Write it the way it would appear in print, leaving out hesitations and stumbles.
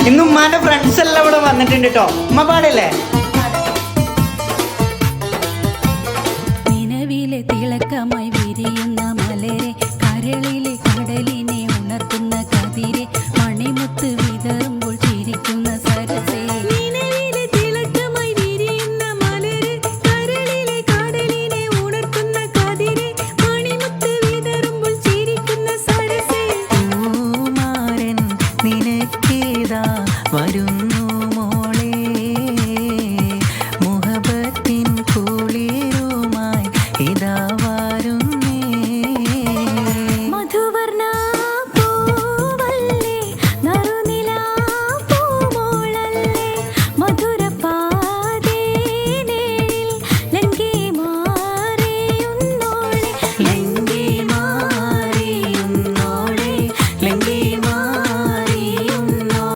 ഇന്ന് ഉമ്മാന്റെ ഫ്രണ്ട്സ് എല്ലാം ഇവിടെ വന്നിട്ടുണ്ട് കേട്ടോ. ഉമ്മ പാടല്ലേ? നിലവിലെ തിളക്കമായി വിരിയുന്ന മലരെ, കരളിലെ കടലിനെ ഉണർത്തുന്ന കതിരെ, മണിമുത്ത് വിതറുമ്പോൾ ചിരിക്കുന്ന സരസേ. നിലവിലെ തിളക്കമായി വിരിയുന്ന മലരെ, കരളിലെ കടലിനെ ഉണർത്തുന്ന കതിരെ, മണിമുത്ത് വിതറുമ്പോൾ ചിരിക്കുന്ന സരസേ. പൂമാരൻ നിനക്കേതാ വരുന്ന